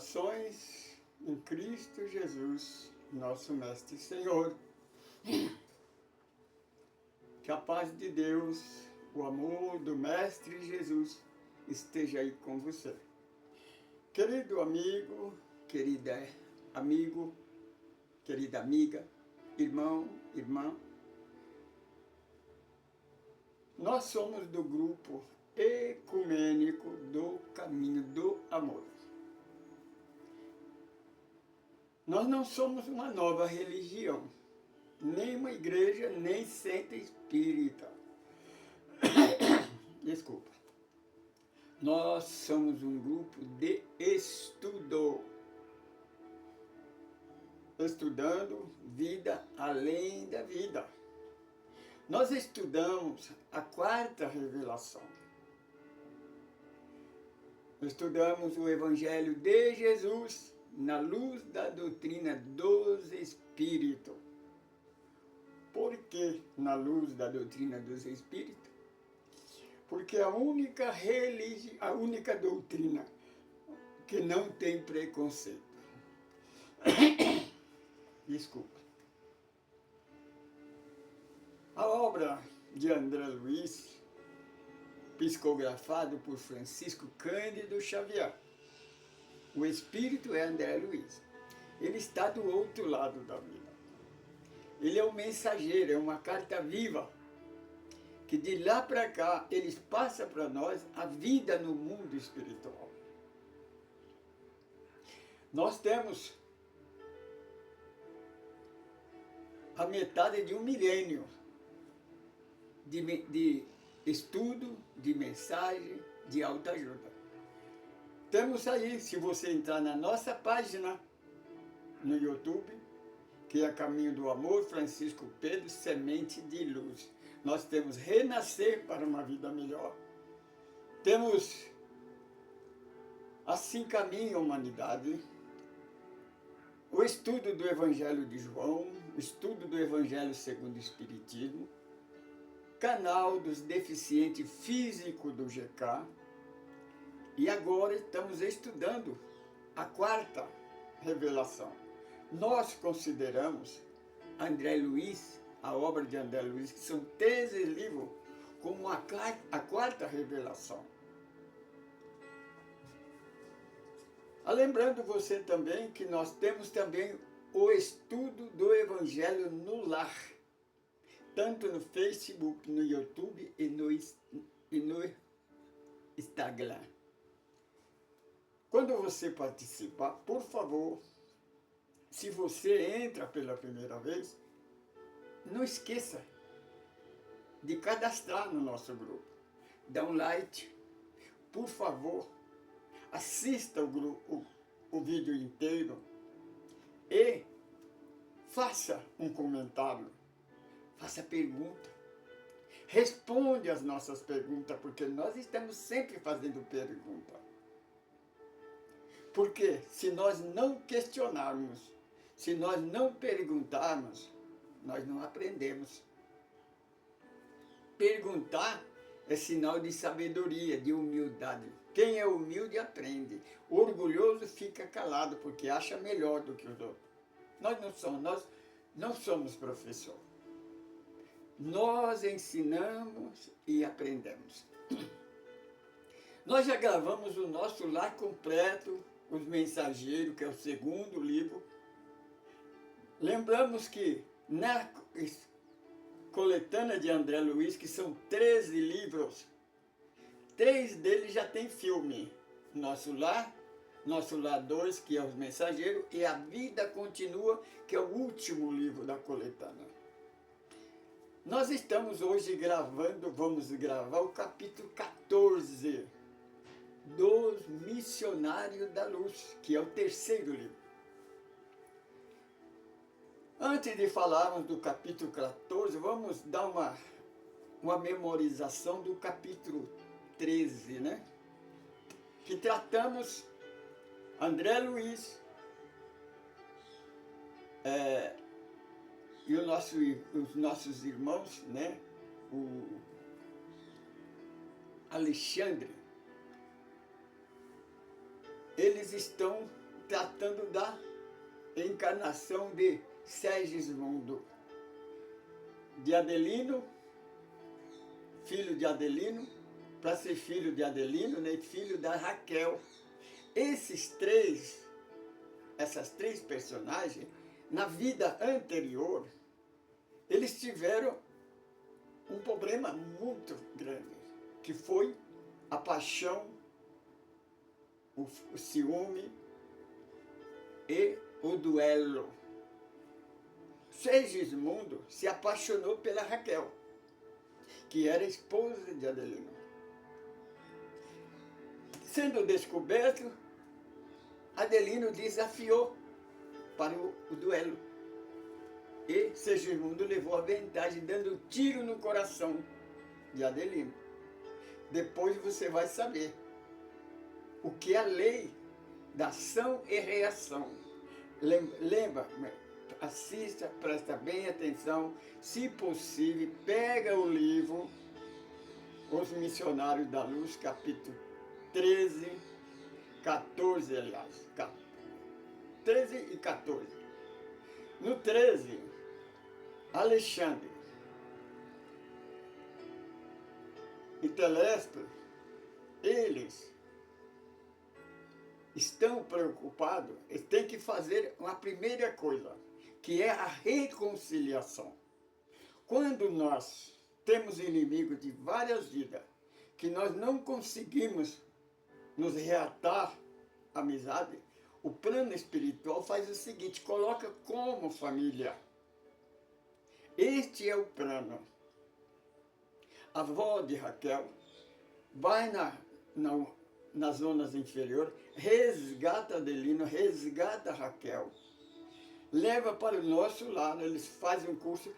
Saudações em Cristo Jesus, nosso Mestre e Senhor. Que a paz de Deus, o amor do Mestre Jesus esteja aí com você. Querido amigo, querida amigo, querida amiga, irmão, irmã, nós somos do grupo ecumênico do Caminho do Amor. Nós não somos uma nova religião, nem uma igreja, nem centro espírita. Desculpa. Nós somos um grupo de estudo. Estudando vida além da vida. Nós estudamos a quarta revelação. Estudamos o Evangelho de Jesus na luz da doutrina dos Espíritos. Por que na luz da doutrina dos Espíritos? Porque a única doutrina que não tem preconceito. Desculpa. A obra de André Luiz, psicografado por Francisco Cândido Xavier. O Espírito é André Luiz. Ele está do outro lado da vida. Ele é o mensageiro, é uma carta viva, que de lá para cá, ele passa para nós a vida no mundo espiritual. Nós temos a metade de um milênio de estudo, de mensagem, de autoajuda. Temos aí, se você entrar na nossa página no YouTube, que é Caminho do Amor, Francisco Pedro, Semente de Luz. Nós temos Renascer para uma Vida Melhor. Temos Assim Caminha a Humanidade. O estudo do Evangelho de João, o estudo do Evangelho segundo o Espiritismo, canal dos deficientes físicos do GK, e agora estamos estudando a quarta revelação. Nós consideramos André Luiz, a obra de André Luiz, que são 13 livros, como a quarta revelação. Lembrando você também que nós temos também o estudo do Evangelho no Lar, tanto no Facebook, no YouTube e no Instagram. Quando você participar, por favor, se você entra pela primeira vez, não esqueça de cadastrar no nosso grupo. Dá um like, por favor, assista o vídeo inteiro e faça um comentário, faça pergunta, responde as nossas perguntas, porque nós estamos sempre fazendo pergunta. Porque se nós não questionarmos, se nós não perguntarmos, nós não aprendemos. Perguntar é sinal de sabedoria, de humildade. Quem é humilde aprende. O orgulhoso fica calado porque acha melhor do que os outros. Nós não somos professor. Nós ensinamos e aprendemos. Nós já gravamos o nosso Lar Completo, Os Mensageiros, que é o segundo livro. Lembramos que na coletânea de André Luiz, que são 13 livros, 3 deles já tem filme. Nosso Lar 2, que é Os Mensageiros, e A Vida Continua, que é o último livro da coletânea. Nós estamos hoje vamos gravar o capítulo 14 dos Missionários da Luz, que é o terceiro livro. Antes de falarmos do capítulo 14, vamos dar uma memorização do capítulo 13, né? Que tratamos André Luiz e os nossos irmãos, né? O Alexandre. Eles estão tratando da encarnação de Segismundo, de Adelino, filho de Adelino, para ser filho de Adelino, né, filho da Raquel. Essas três personagens, na vida anterior, eles tiveram um problema muito grande, que foi a paixão, o ciúme e o duelo. Segismundo se apaixonou pela Raquel, que era esposa de Adelino. Sendo descoberto, Adelino desafiou para o duelo. E Segismundo levou a vantagem, dando um tiro no coração de Adelino. Depois você vai saber o que é a lei da ação e reação. Lembra, assista, presta bem atenção, se possível, pega o livro Os Missionários da Luz, capítulo 13, 14, aliás, 13 e 14. No 13, Alexandre e Telésforo, eles estão preocupados, eles têm que fazer uma primeira coisa, que é a reconciliação. Quando nós temos inimigos de várias vidas, que nós não conseguimos nos reatar a amizade, o plano espiritual faz o seguinte, coloca como família. Este é o plano. A avó de Raquel vai nas zonas inferiores, resgata Adelino, resgata Raquel, leva para o nosso lado, eles fazem um curso.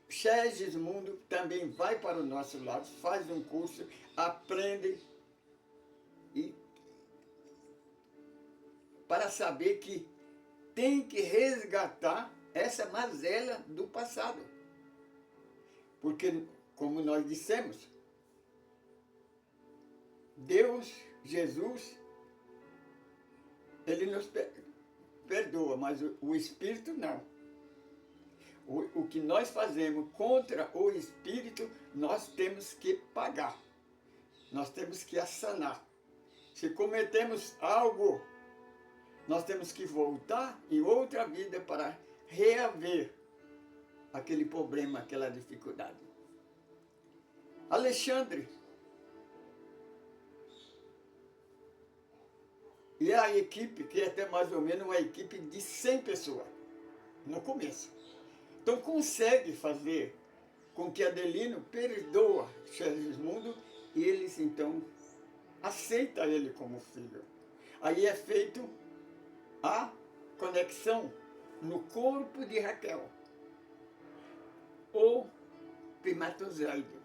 Segismundo também vai para o nosso lado, faz um curso, aprende e para saber que tem que resgatar essa mazela do passado. Porque, como nós dissemos, Deus, Jesus, Ele nos perdoa, mas o Espírito não. O que nós fazemos contra o Espírito, nós temos que pagar. Nós temos que sanar. Se cometemos algo, nós temos que voltar em outra vida para reaver aquele problema, aquela dificuldade. Alexandre e a equipe, que é até mais ou menos uma equipe de 100 pessoas, no começo. Então consegue fazer com que Adelino perdoa Segismundo e eles então aceitam ele como filho. Aí é feito a conexão no corpo de Raquel, o espermatozoide.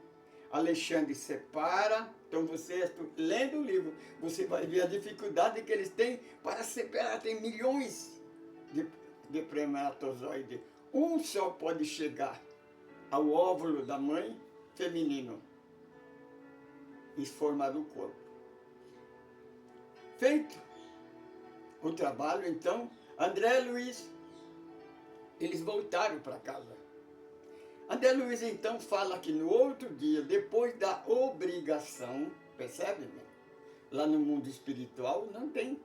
Alexandre separa, então você, lendo o livro, você vai ver a dificuldade que eles têm para separar. Tem milhões de espermatozoides. Um só pode chegar ao óvulo da mãe feminino e formar o corpo. Feito o trabalho, então, André e Luiz, eles voltaram para casa. André Luiz, então, fala que no outro dia, depois da obrigação, percebe, né? Lá no mundo espiritual não tem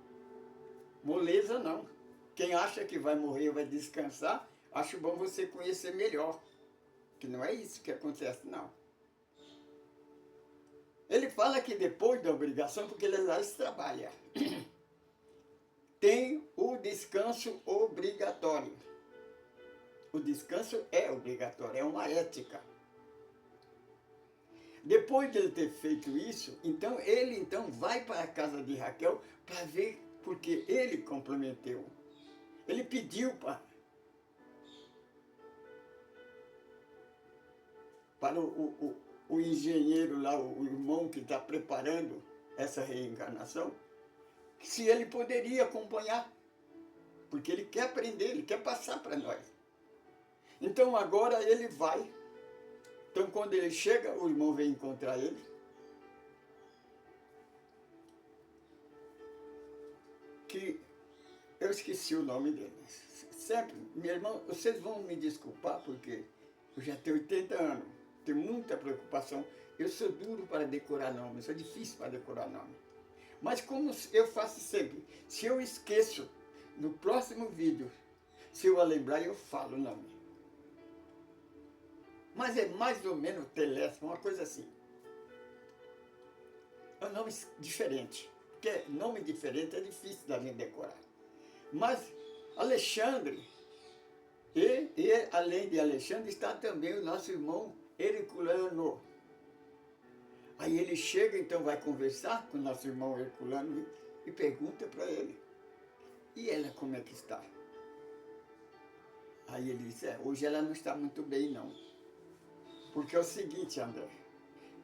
moleza, não. Quem acha que vai morrer, vai descansar, acho bom você conhecer melhor, que não é isso que acontece, não. Ele fala que depois da obrigação, porque ele lá trabalha, tem o descanso obrigatório. O descanso é obrigatório, é uma ética. Depois de ele ter feito isso, então ele vai para a casa de Raquel para ver, porque ele comprometeu. Ele pediu para o engenheiro lá, o irmão que está preparando essa reencarnação, se ele poderia acompanhar, porque ele quer aprender, ele quer passar para nós. Então agora ele vai. Então quando ele chega, o irmão vem encontrar ele. Que eu esqueci o nome dele. Sempre, meu irmão, vocês vão me desculpar porque eu já tenho 80 anos, tenho muita preocupação. Eu sou duro para decorar nome, sou difícil para decorar nome. Mas como eu faço sempre, se eu esqueço, no próximo vídeo, se eu lembrar, eu falo o nome. Mas é mais ou menos Telésforo, uma coisa assim. É um nome diferente, porque nome diferente é difícil da gente decorar. Mas Alexandre, e além de Alexandre, está também o nosso irmão Herculano. Aí ele chega, então vai conversar com o nosso irmão Herculano e pergunta para ele, e ela como é que está? Aí ele diz, hoje ela não está muito bem não. Porque é o seguinte, André,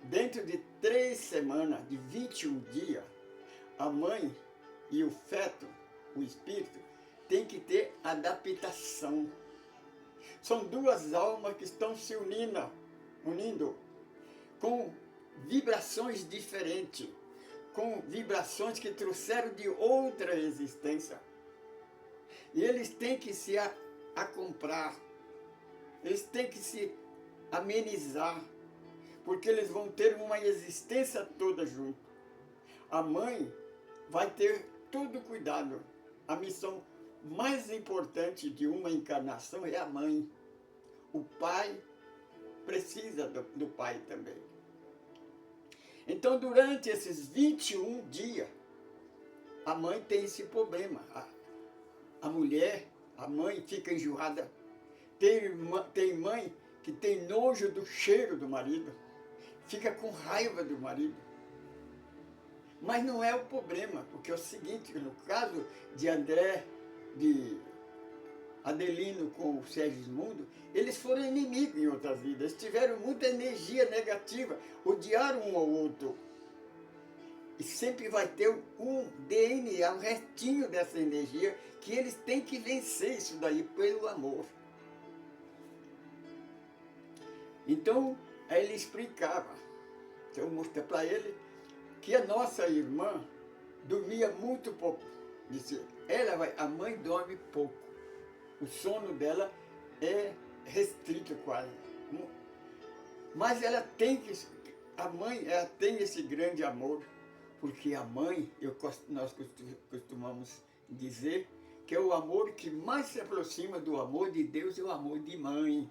dentro de 3 semanas, de 21 dias, a mãe e o feto, o espírito, tem que ter adaptação. São duas almas que estão se unindo com vibrações diferentes, com vibrações que trouxeram de outra existência. E eles têm que se comprar, eles têm que se amenizar, porque eles vão ter uma existência toda junto. A mãe vai ter todo cuidado. A missão mais importante de uma encarnação é a mãe. O pai precisa do pai também. Então, durante esses 21 dias, a mãe tem esse problema. A mulher, a mãe fica enjoada. Tem mãe que tem nojo do cheiro do marido, fica com raiva do marido. Mas não é o problema, porque é o seguinte, no caso de André, de Adelino com o Segismundo, eles foram inimigos em outras vidas, tiveram muita energia negativa, odiaram um ao outro. E sempre vai ter um DNA, um restinho dessa energia, que eles têm que vencer isso daí pelo amor. Então, aí ele explicava, então eu mostrei para ele que a nossa irmã dormia muito pouco. Disse, a mãe dorme pouco. O sono dela é restrito quase. Mas ela tem a mãe ela tem esse grande amor, porque a mãe, nós costumamos dizer que é o amor que mais se aproxima do amor de Deus, é o amor de mãe.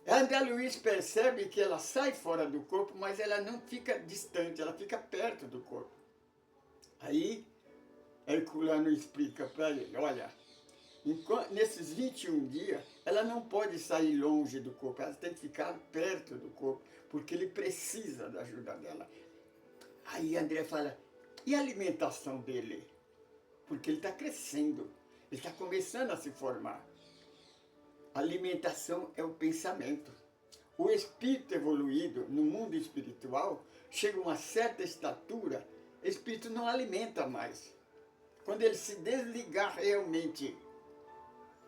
André Luiz percebe que ela sai fora do corpo, mas ela não fica distante, ela fica perto do corpo. Aí, Herculano explica para ele, olha, nesses 21 dias, ela não pode sair longe do corpo, ela tem que ficar perto do corpo, porque ele precisa da ajuda dela. Aí André fala, e a alimentação dele? Porque ele está crescendo, ele está começando a se formar. A alimentação é o pensamento. O espírito evoluído no mundo espiritual chega a uma certa estatura, o espírito não alimenta mais. Quando ele se desligar realmente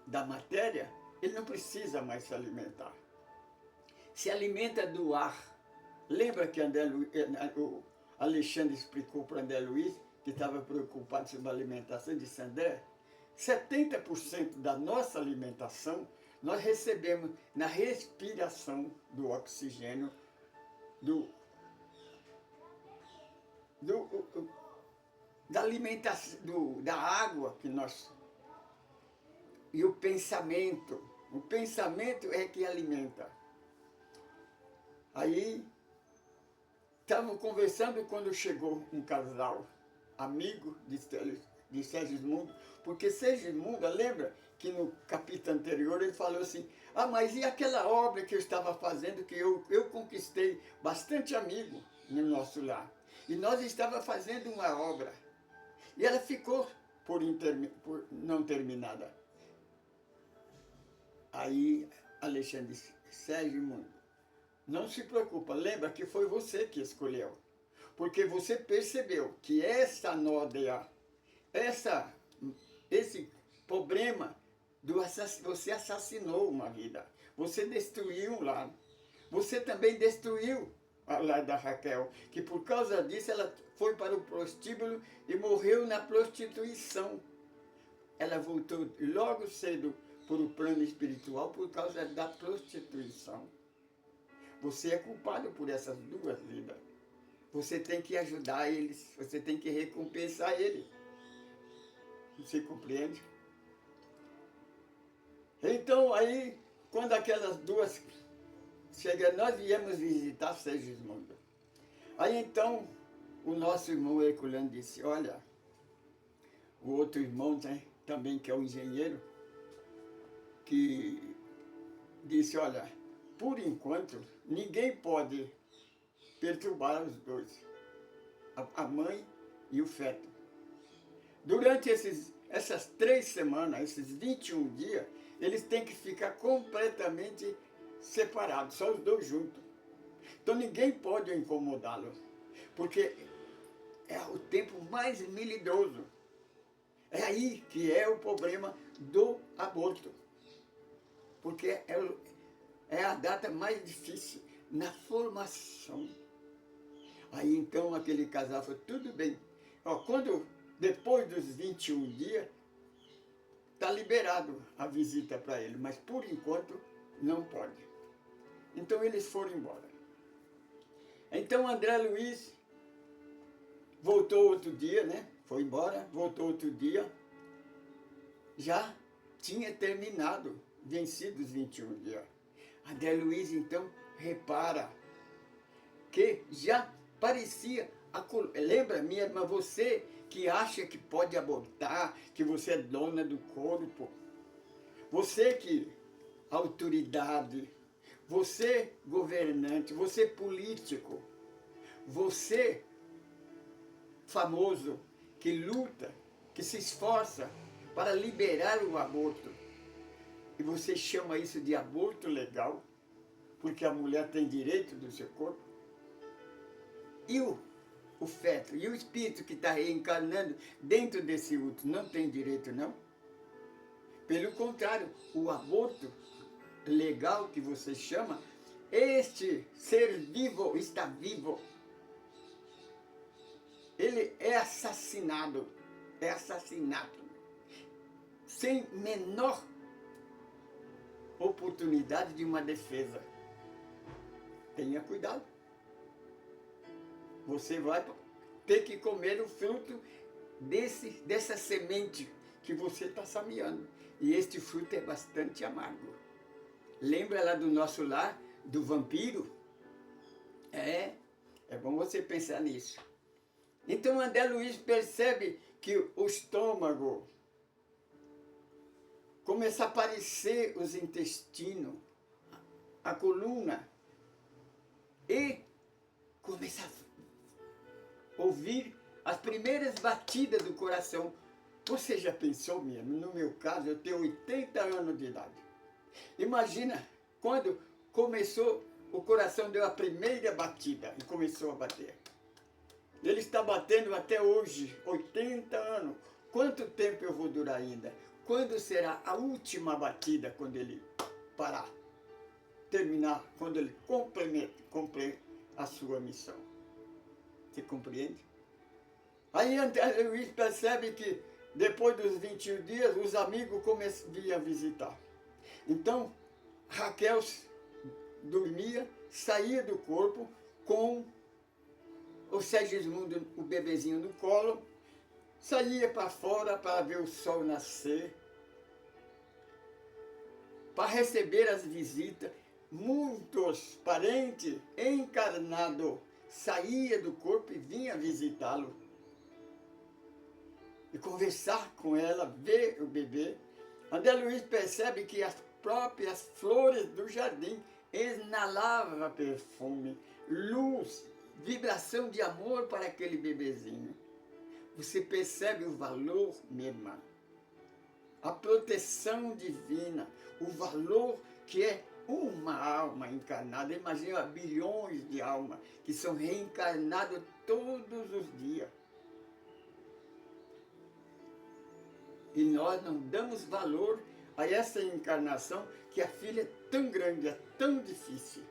da matéria, ele não precisa mais se alimentar. Se alimenta do ar. Lembra que o Alexandre explicou para André Luiz, que estava preocupado sobre a alimentação, disse André, 70% da nossa alimentação nós recebemos na respiração do oxigênio, da alimentação, da água que nós... E o pensamento é que alimenta. Aí, estávamos conversando quando chegou um casal, amigo de Segismundo, porque Segismundo, lembra que no capítulo anterior ele falou assim, mas e aquela obra que eu estava fazendo, que eu conquistei bastante amigo no nosso lar. E nós estávamos fazendo uma obra, e ela ficou por não terminada. Aí Alexandre disse, Segismundo, não se preocupa, lembra que foi você que escolheu. Porque você percebeu que essa nódea, esse problema, você assassinou uma vida. Você destruiu um lar. Você também destruiu o lar da Raquel, que por causa disso ela foi para o prostíbulo e morreu na prostituição. ela voltou logo cedo para o plano espiritual por causa da prostituição. Você é culpado por essas duas vidas. Você tem que ajudar eles, você tem que recompensar eles. Você compreende? Então aí, quando aquelas duas chegaram, nós viemos visitar Segismundo. Aí então, o nosso irmão Herculano disse, olha, o outro irmão, né, também que é o engenheiro, que disse, olha, por enquanto, ninguém pode perturbar os dois, a mãe e o feto. Durante essas 3 semanas, esses 21 dias, eles têm que ficar completamente separados, só os dois juntos. Então ninguém pode incomodá-lo, porque é o tempo mais melindroso. É aí que é o problema do aborto, porque é a data mais difícil na formação. Aí então aquele casal falou, tudo bem, ó, depois dos 21 dias, está liberado a visita para ele, mas por enquanto não pode. Então eles foram embora. Então André Luiz voltou outro dia, né? Foi embora, voltou outro dia. Já tinha terminado, vencido os 21 dias. André Luiz então repara que já parecia... Lembra, minha irmã, você que acha que pode abortar, que você é dona do corpo, você que autoridade, você governante, você político, você famoso que luta, que se esforça para liberar o aborto, e você chama isso de aborto legal, porque a mulher tem direito do seu corpo, e o feto e o espírito que está reencarnando dentro desse útero não tem direito, não? Pelo contrário, o aborto legal que você chama, este ser vivo está vivo. Ele é assassinado, é assassinato, sem menor oportunidade de uma defesa. Tenha cuidado. Você vai ter que comer o fruto dessa semente que você está semeando. E este fruto é bastante amargo. Lembra lá do nosso lar, do vampiro? É bom você pensar nisso. Então André Luiz percebe que o estômago começa a aparecer os intestinos, a coluna, e começa a ouvir as primeiras batidas do coração. Você já pensou mesmo? No meu caso, eu tenho 80 anos de idade. Imagina quando começou, o coração deu a primeira batida e começou a bater. Ele está batendo até hoje, 80 anos. Quanto tempo eu vou durar ainda? Quando será a última batida, quando ele parar? Terminar, quando ele cumprir a sua missão. Você compreende? Aí André Luiz percebe que depois dos 21 dias, os amigos vinham a visitar. Então, Raquel dormia, saía do corpo com o Segismundo, o bebezinho no colo, saía para fora para ver o sol nascer, para receber as visitas. Muitos parentes encarnados saía do corpo e vinha visitá-lo. E conversar com ela, ver o bebê. André Luiz percebe que as próprias flores do jardim exalavam perfume, luz, vibração de amor para aquele bebezinho. Você percebe o valor, minha irmã? A proteção divina, o valor que é uma alma encarnada. Imagina bilhões de almas que são reencarnadas todos os dias. E nós não damos valor a essa encarnação, que a filha é tão grande, é tão difícil.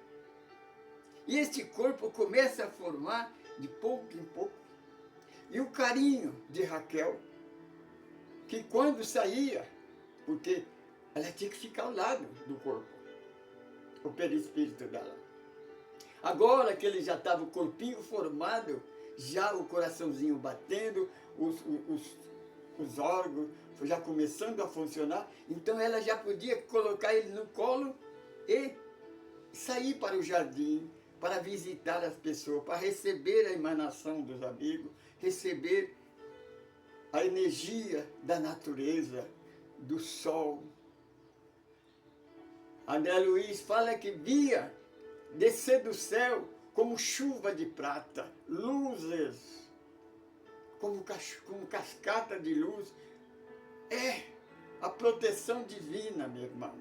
E este corpo começa a formar de pouco em pouco. E o carinho de Raquel que quando saía, porque ela tinha que ficar ao lado do corpo, o perispírito dela. Agora que ele já estava o corpinho formado, já o coraçãozinho batendo, os órgãos já começando a funcionar, então ela já podia colocar ele no colo e sair para o jardim, para visitar as pessoas, para receber a emanação dos amigos, receber a energia da natureza, do sol. André Luiz fala que via descer do céu como chuva de prata, luzes, como cascata de luz. É a proteção divina, meu irmão.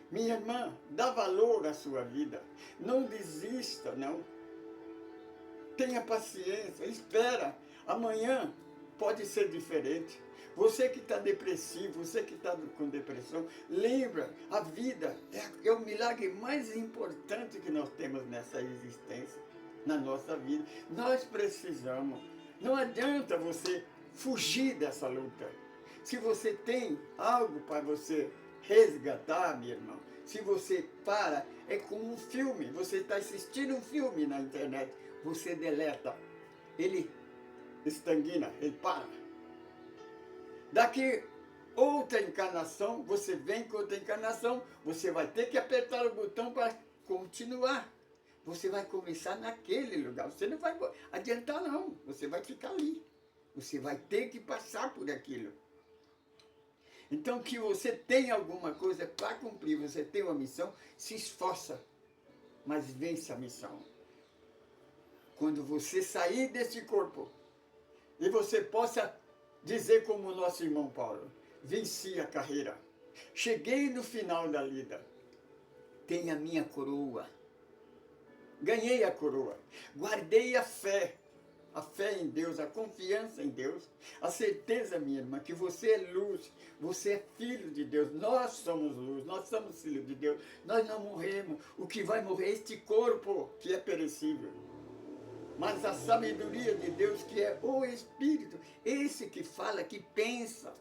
Minha irmã, dá valor à sua vida. Não desista, não. Tenha paciência, espera. Amanhã pode ser diferente. Você que está depressivo, você que está com depressão, lembra, a vida é o milagre mais importante que nós temos nessa existência, na nossa vida. Nós precisamos. Não adianta você fugir dessa luta. Se você tem algo para você resgatar, meu irmão, se você para, é como um filme. Você está assistindo um filme na internet, você deleta, ele estagna, ele para. Daqui outra encarnação, você vem com outra encarnação, você vai ter que apertar o botão para continuar. Você vai começar naquele lugar, você não vai adiantar não, você vai ficar ali. Você vai ter que passar por aquilo. Então, que você tem alguma coisa para cumprir, você tem uma missão, se esforça, mas vence a missão. Quando você sair desse corpo, e você possa dizer como o nosso irmão Paulo, venci a carreira, cheguei no final da vida, tenho a minha coroa, ganhei a coroa, guardei a fé em Deus, a confiança em Deus, a certeza, minha irmã, que você é luz, você é filho de Deus, nós somos luz, nós somos filhos de Deus, nós não morremos, o que vai morrer é este corpo que é perecível. Mas a sabedoria de Deus, que é o Espírito, esse que fala, que pensa,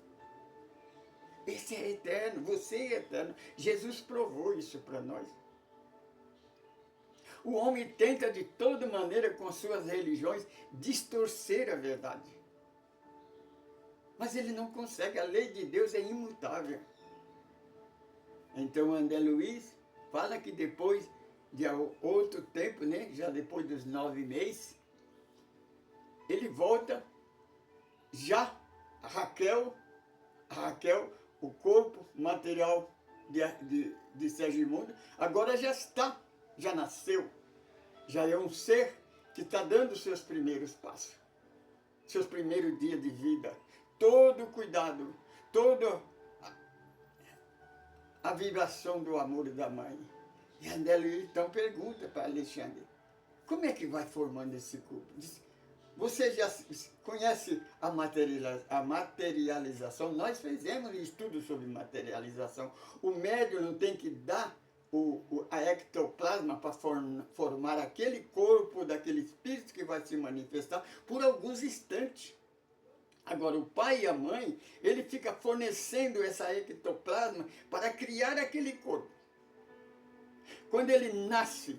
esse é eterno, você é eterno. Jesus provou isso para nós. O homem tenta de toda maneira, com suas religiões, distorcer a verdade. Mas ele não consegue, a lei de Deus é imutável. Então André Luiz fala que depois de outro tempo, né, já depois dos 9 meses, ele volta, já a Raquel, o corpo material de Sergimundo, agora já nasceu, já é um ser que está dando seus primeiros passos, seus primeiros dias de vida, todo o cuidado, toda a vibração do amor da mãe. E André Luiz então pergunta para Alexandre, como é que vai formando esse corpo? Diz, você já conhece a materialização? Nós fizemos estudo sobre materialização. O médium não tem que dar a ectoplasma para formar aquele corpo daquele espírito que vai se manifestar por alguns instantes. Agora, o pai e a mãe, ele fica fornecendo essa ectoplasma para criar aquele corpo. Quando ele nasce,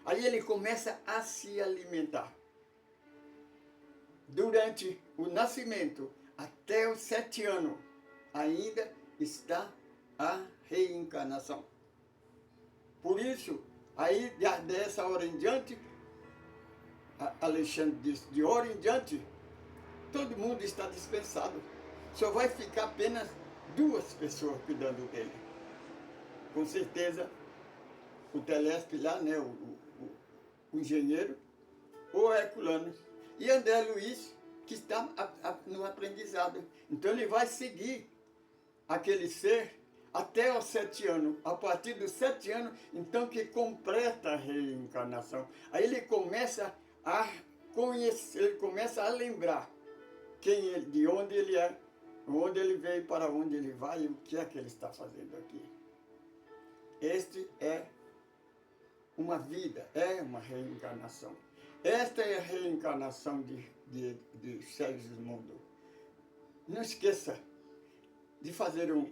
aí ele começa a se alimentar. Durante o nascimento, até os 7 anos, ainda está a reencarnação. Por isso, aí dessa hora em diante, Alexandre disse, de hora em diante, todo mundo está dispensado. Só vai ficar apenas 2 pessoas cuidando dele. Com certeza, o Telespe lá, né, o engenheiro, o Herculano, e André Luiz, que está no aprendizado. Então ele vai seguir aquele ser até os 7 anos. A partir dos 7 anos, então que completa a reencarnação. Aí ele começa a conhecer, ele começa a lembrar quem ele, de onde ele é, onde ele veio, para onde ele vai e o que é que ele está fazendo aqui. Este é uma vida, é uma reencarnação. Esta é a reencarnação de Sergimundo. Não esqueça, de fazer um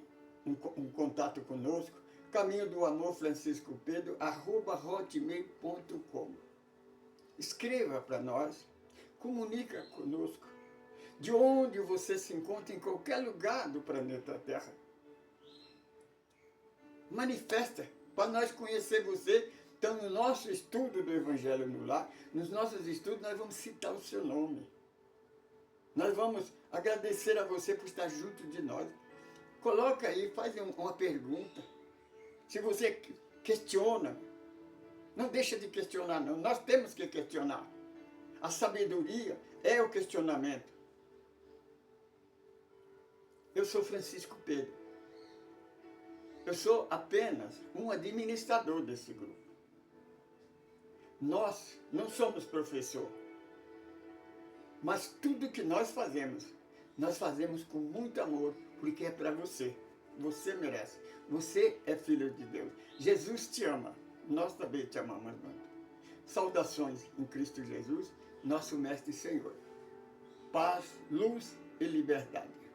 contato conosco, Caminho do Amor Francisco Pedro, @hotmail.com. Escreva para nós, comunica conosco, de onde você se encontra, em qualquer lugar do planeta Terra. Manifesta, para nós conhecer você. Então, no nosso estudo do Evangelho no Lar, nos nossos estudos, nós vamos citar o seu nome. Nós vamos agradecer a você por estar junto de nós. Coloca aí, faz uma pergunta. Se você questiona, não deixa de questionar, não. Nós temos que questionar. A sabedoria é o questionamento. Eu sou Francisco Pedro. Eu sou apenas um administrador desse grupo. Nós não somos professor. Mas tudo que nós fazemos com muito amor, porque é para você. Você merece. Você é filho de Deus. Jesus te ama. Nós também te amamos muito. Saudações em Cristo Jesus, nosso Mestre e Senhor. Paz, luz e liberdade.